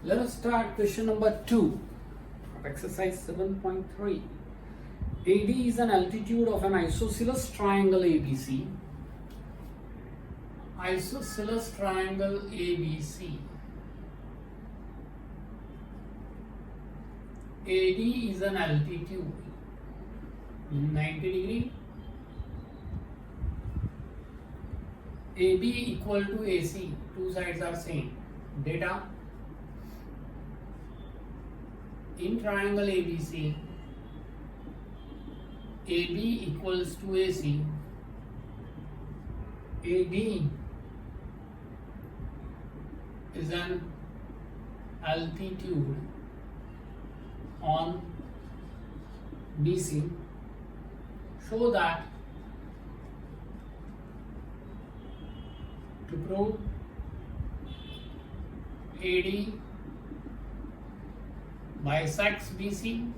Let us start question number 2 of exercise 7.3. AD is an altitude of an isosceles triangle ABC. Isosceles triangle ABC. AD is an altitude 90 degree. AB equal to AC. Two sides are same. Data. In triangle ABC, AB equals to AC. AD is an altitude on BC. Show that to prove AD bisects BC.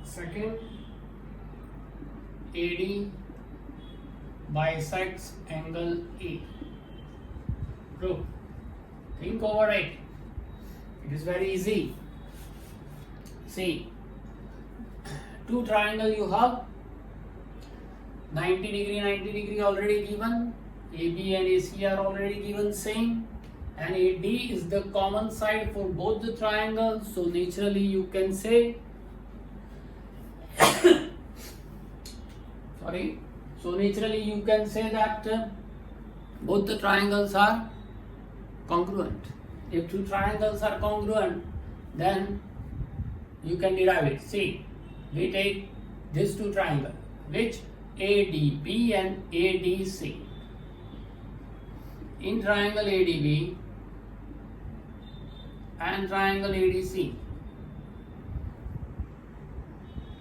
Second, AD bisects angle A. Proof. Think over it. It is very easy. See, two triangle you have, 90 degree already given, AB and AC are already given same, and AD is the common side for both the triangles, so naturally you can say that both the triangles are congruent. If two triangles are congruent, then you can derive it. See, we take these two triangles, which ADB and ADC. In triangle ADB and triangle ADC,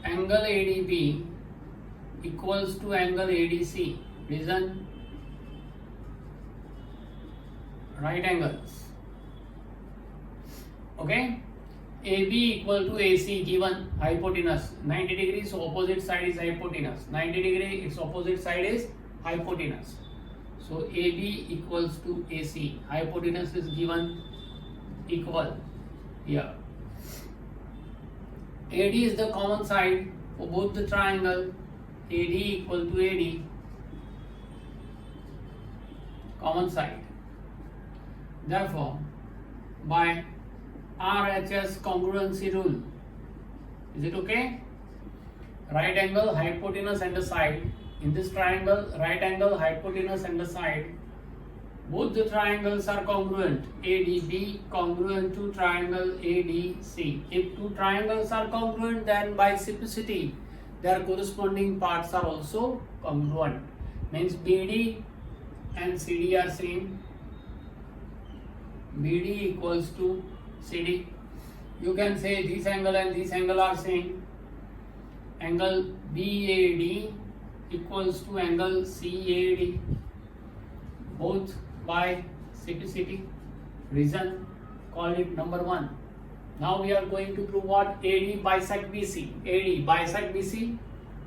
angle ADB equals to angle ADC. Reason? Right angles. Okay? AB equal to AC given hypotenuse 90 degrees, so opposite side is hypotenuse. 90 degree, its opposite side is hypotenuse. So AB equals to AC. Hypotenuse is given equal here. AD is the common side for both the triangle. AD equal to AD. Common side. Therefore, by RHS congruency rule, is it okay? Right angle, hypotenuse and the side. In this triangle, right angle, hypotenuse and the side, both the triangles are congruent. ADB congruent to triangle ADC. If two triangles are congruent, then by simplicity, their corresponding parts are also congruent. Means BD and CD are same. BD equals to CD. You can say this angle and this angle are same. Angle BAD equals to angle CAD, both by simplicity. Reason, call it number 1. Now we are going to prove what? AD bisect BC. AD bisect BC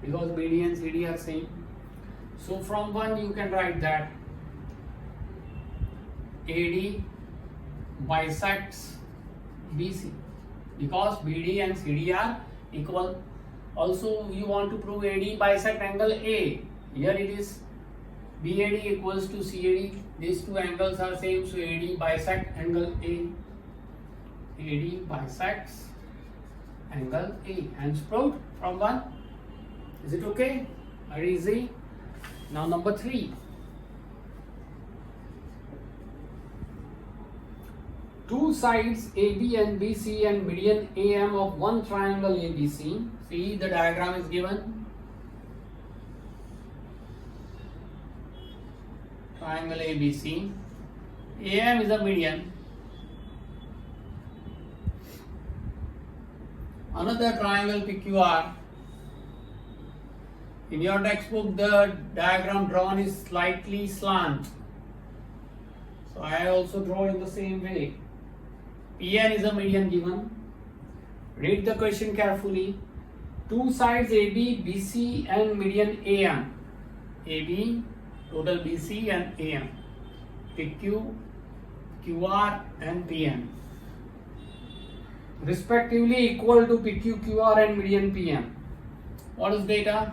because BD and CD are same. So from 1 you can write that AD bisects BC because BD and CD are equal. Also, you want to prove AD bisect angle A. Here it is BAD equals to CAD. These two angles are same, so AD bisect angle A. AD bisects angle A. Hence proved from 1. Is it okay? Very easy. Now number 3. Two sides AB and BC and median AM of one triangle ABC. See, the diagram is given. Triangle ABC. AM is a median. Another triangle PQR. In your textbook, the diagram drawn is slightly slant. So I also draw in the same way. PN is a median given. Read the question carefully. Two sides AB, BC and median AM. AB, total BC and AM. PQ, QR and PM, respectively equal to PQ, QR and median PM. What is data?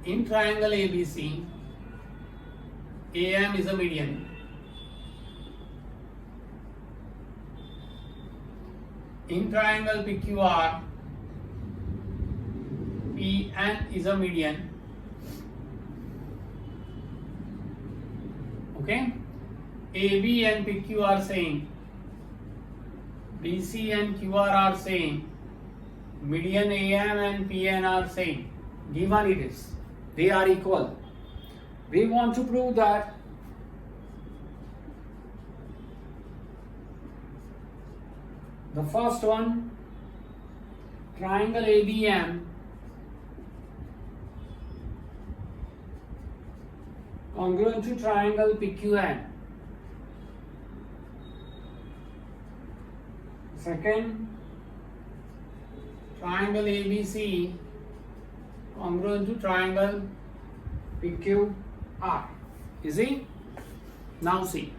In triangle ABC, AM is a median. In triangle PQR, PN is a median. Okay? AB and PQ are same. BC and QR are same. Median AM and PN are same. Given it is, they are equal. We want to prove that the first one, triangle ABM, congruent to triangle PQN. Second, triangle ABC, congruent to triangle PQR. Easy? Now see.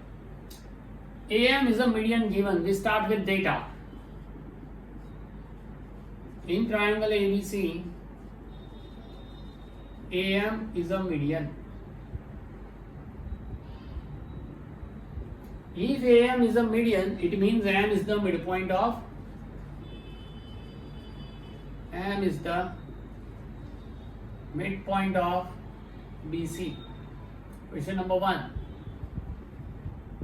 AM is a median given. We start with data. In triangle ABC, AM is a median. If AM is a median, it means AM is the midpoint of BC. Question number 1.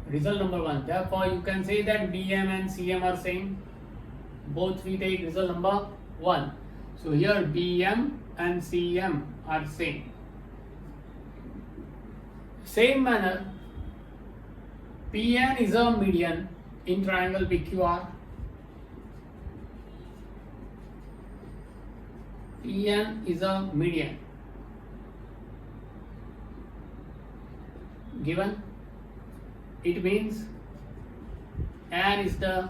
Result number 1. Therefore, you can say that BM and CM are same. Both we take result number 1. So here BM and CM are same. Same manner, PN is a median in triangle PQR. PN is a median. Given, it means N is the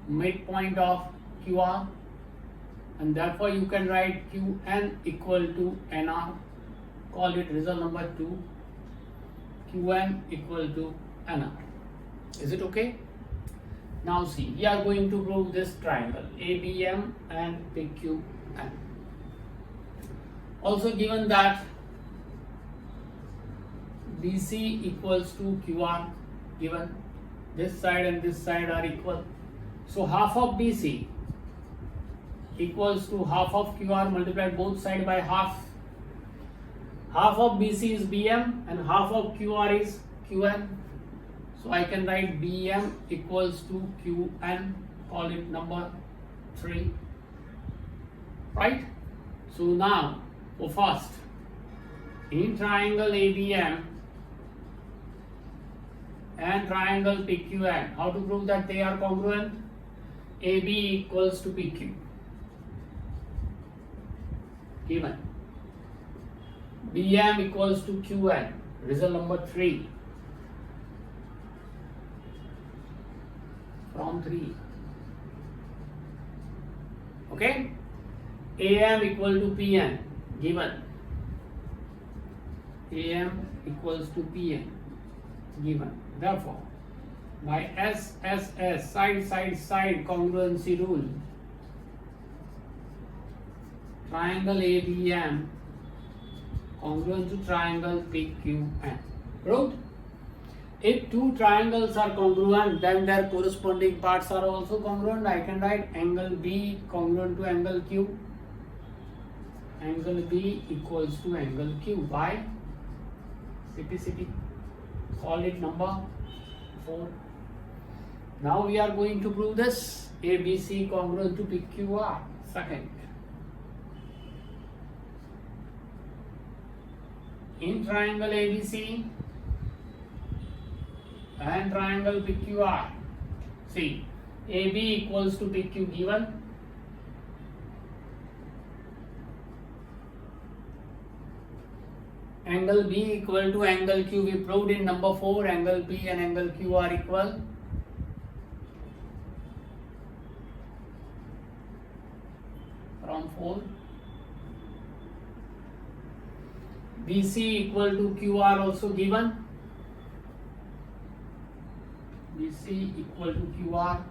midpoint of QR, and therefore you can write Qn equal to NR. Call it result number 2. Qn equal to NR. Is it okay? Now see, we are going to prove this triangle ABM and PQN. Also given that BC equals to QR, given this side and this side are equal. So half of BC equals to half of QR multiplied both sides by half. Half of BC is BM and half of QR is QN. So I can write BM equals to QN, call it number 3. Right? So now, for first, in triangle ABM and triangle PQN, how to prove that they are congruent? AB equals to PQ. Given. BM equals to QN. Result number 3. From 3. Okay? AM equal to PN. Given. AM equals to PN. Given. Therefore, by SSS, side congruency rule, triangle ABM congruent to triangle PQN. Proved? If two triangles are congruent, then their corresponding parts are also congruent. I can write angle B congruent to angle Q. Angle B equals to angle Q by simplicity. Call it number 4. Now we are going to prove this ABC congruent to PQR. Second. In triangle ABC and triangle PQR, see, AB equals to PQ given. Angle B equal to angle Q, we proved in number 4, angle P and angle Q are equal. From 4. BC equal to QR also given. BC equal to QR.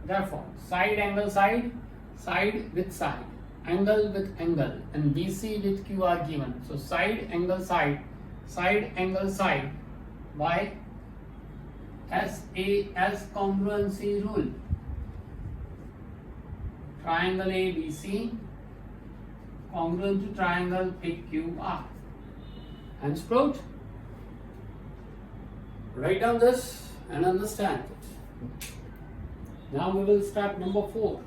Therefore, side angle side, side with side, angle with angle, and BC with QR given. So side angle side by SAS congruency rule. Triangle ABC congruent to triangle PQR. Hence proved. Write down this and understand it. Now we will start number 4.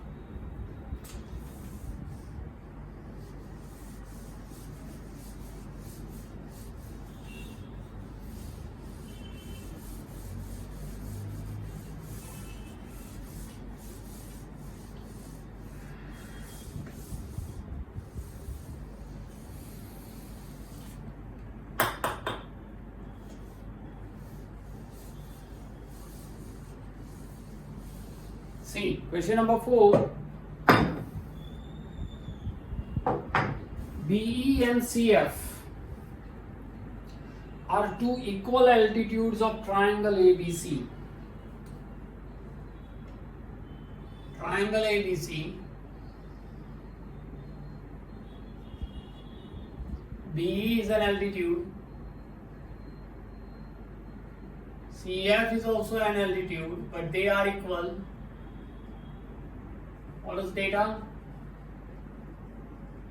See, question number 4. BE and CF are two equal altitudes of triangle ABC. Triangle ABC, BE is an altitude, CF is also an altitude, but they are equal. What is data?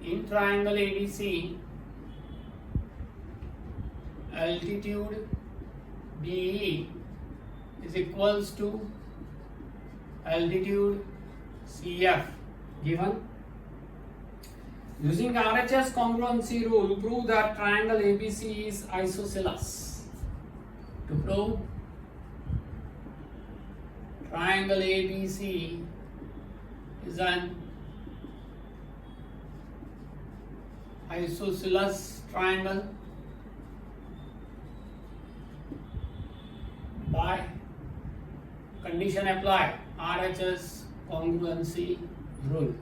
In triangle ABC, altitude BE is equals to altitude CF given. Using RHS congruency rule, prove that triangle ABC is isosceles. To prove triangle ABC is an isosceles triangle by condition apply RHS congruency rule.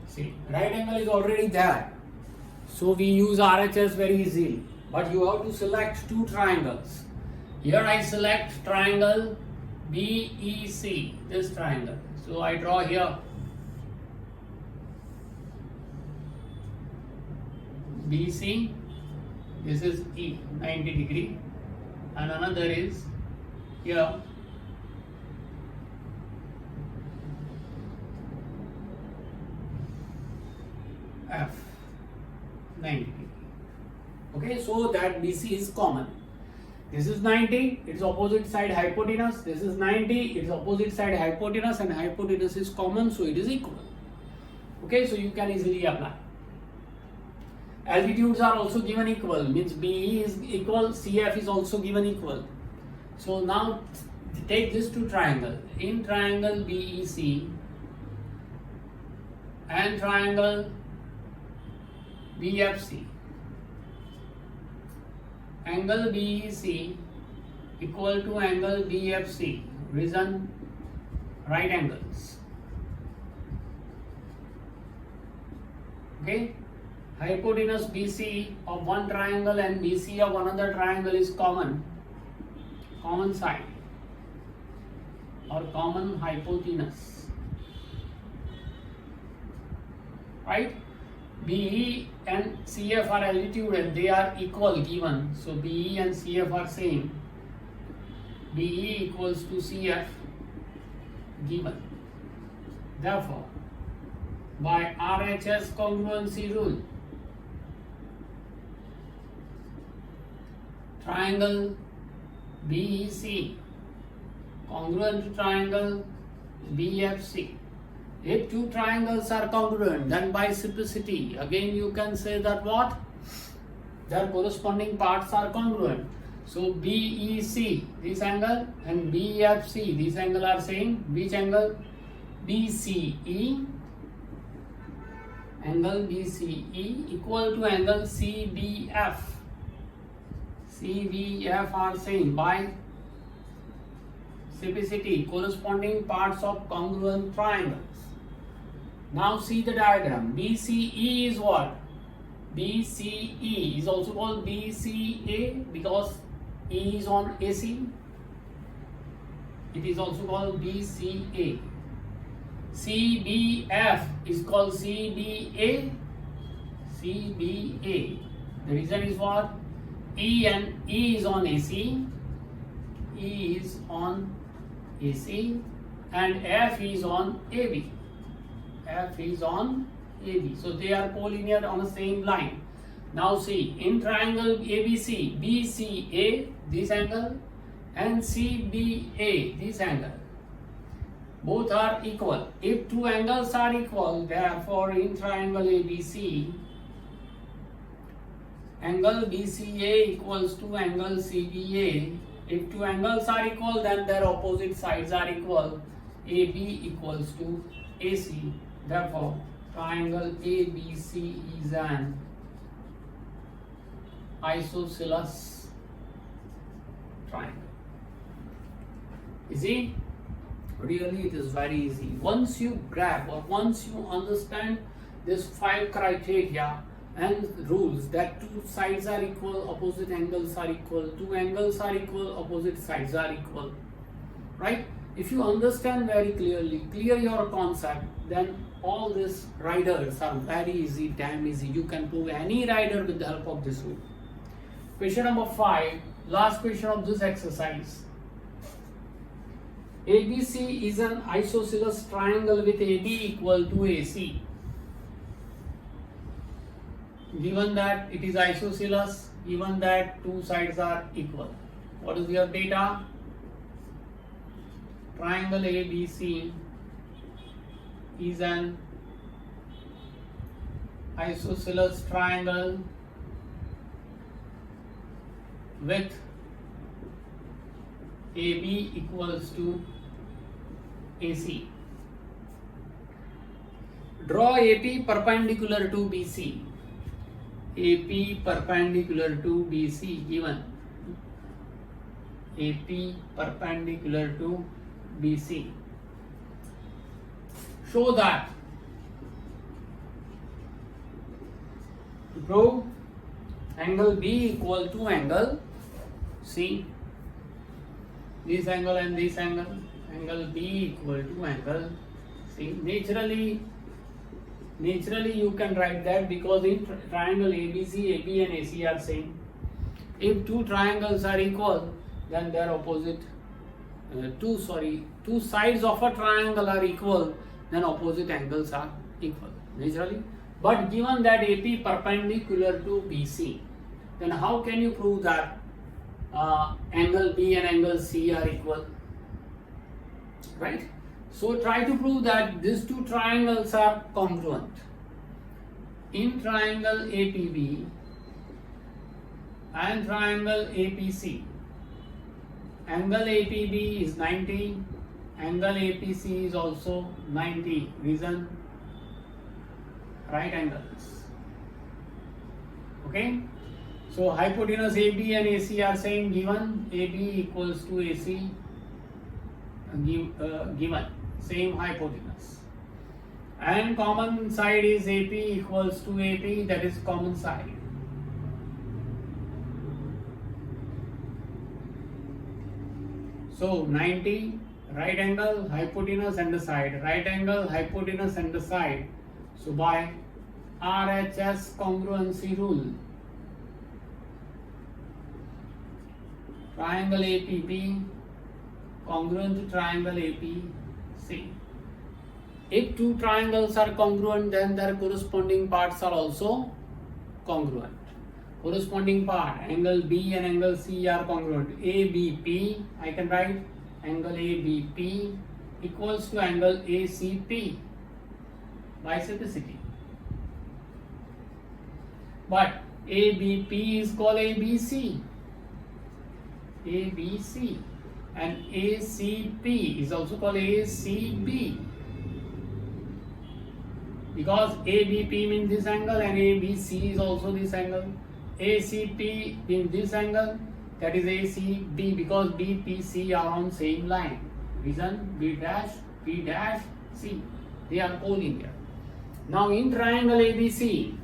See, right angle is already there, so we use RHS very easily, but you have to select two triangles. Here I select triangle BEC, this triangle. So I draw here BC, this is E, 90 degree, and another is here F, 90 degree. Okay, so that BC is common. This is 90, its opposite side hypotenuse. This is 90, its opposite side hypotenuse, and hypotenuse is common, so it is equal. Okay, so you can easily apply. Altitudes are also given equal, means BE is equal, CF is also given equal. So now take this two triangle. In triangle BEC and triangle BFC, angle BEC equal to angle BFC, reason right angles. Okay, hypotenuse BC of one triangle and BC of another triangle is common side or common hypotenuse, right? BE and CF are altitude and they are equal given, so BE and CF are same. BE equals to CF given. Therefore, by RHS congruency rule, triangle BEC congruent to triangle BFC. If two triangles are congruent, then by simplicity, again you can say that what? Their corresponding parts are congruent. So BEC, this angle, and BFC, this angle are same. Which angle? BCE. Angle BCE equal to angle CBF. CBF are same by simplicity, corresponding parts of congruent triangles. Now see the diagram. BCE is what? BCE is also called BCA because E is on AC. It is also called BCA. CBF is called CBA. CBA. The reason is what? E is on AC. E is on AC and F is on AB. F is on AB. So they are collinear on the same line. Now see, in triangle ABC, BCA, this angle, and CBA, this angle, both are equal. If two angles are equal, therefore in triangle ABC, angle BCA equals to angle CBA. If two angles are equal, then their opposite sides are equal. AB equals to AC. Therefore, triangle ABC is an isosceles triangle. Easy? Really, it is very easy. Once you grab or once you understand this 5 criteria and rules that two sides are equal, opposite angles are equal, two angles are equal, opposite sides are equal, right? If you understand very clearly, clear your concept, then all these riders are very easy, damn easy. You can prove any rider with the help of this rule. Question number 5, last question of this exercise. ABC is an isosceles triangle with AB equal to AC. Given that it is isosceles, given that two sides are equal. What is your data? Triangle ABC is an isosceles triangle with AB equals to AC. Draw AP perpendicular to BC. AP perpendicular to BC given. AP perpendicular to BC. Show that. To prove angle B equal to angle C. This angle and this angle. Angle B equal to angle C. Naturally you can write that because in triangle ABC, AB and AC are same. If two triangles are equal, then their opposite two sides of a triangle are equal, then opposite angles are equal, naturally. But given that AP perpendicular to BC, then how can you prove that angle B and angle C are equal, right? So try to prove that these two triangles are congruent. In triangle APB and triangle APC, angle APB is 90, angle APC is also 90. Reason? Right angles. Okay? So hypotenuse AB and AC are same, given AB equals to AC, given same hypotenuse, and common side is AP equals to AP, that is common side. So 90, right angle, hypotenuse and the side, right angle, hypotenuse and the side. So by RHS congruency rule, triangle APB congruent to triangle APC. If two triangles are congruent, then their corresponding parts are also congruent. Corresponding part, angle B and angle C are congruent. ABP, I can write angle ABP equals to angle ACP by simplicity. But ABP is called ABC. ABC. And ACP is also called ACB, because ABP means this angle and ABC is also this angle. ACP means this angle, that is ACB, because BPC are on same line. Reason? B dash, C. They are collinear. Now in triangle ABC,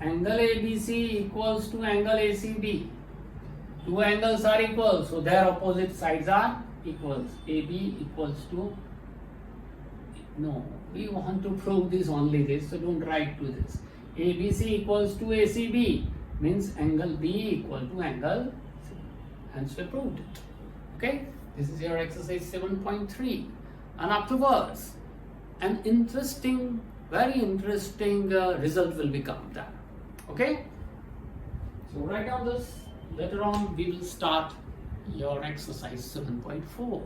angle ABC equals to angle ACB. Two angles are equal, so their opposite sides are equals. AB equals to, no, we want to prove this only this, so don't write to this. ABC equals to ACB means angle B equal to angle C. Hence we proved it. Okay, this is your exercise 7.3. And afterwards, an interesting, very interesting result will become there. Okay, so write down this. Later on, we will start your exercise 7.4.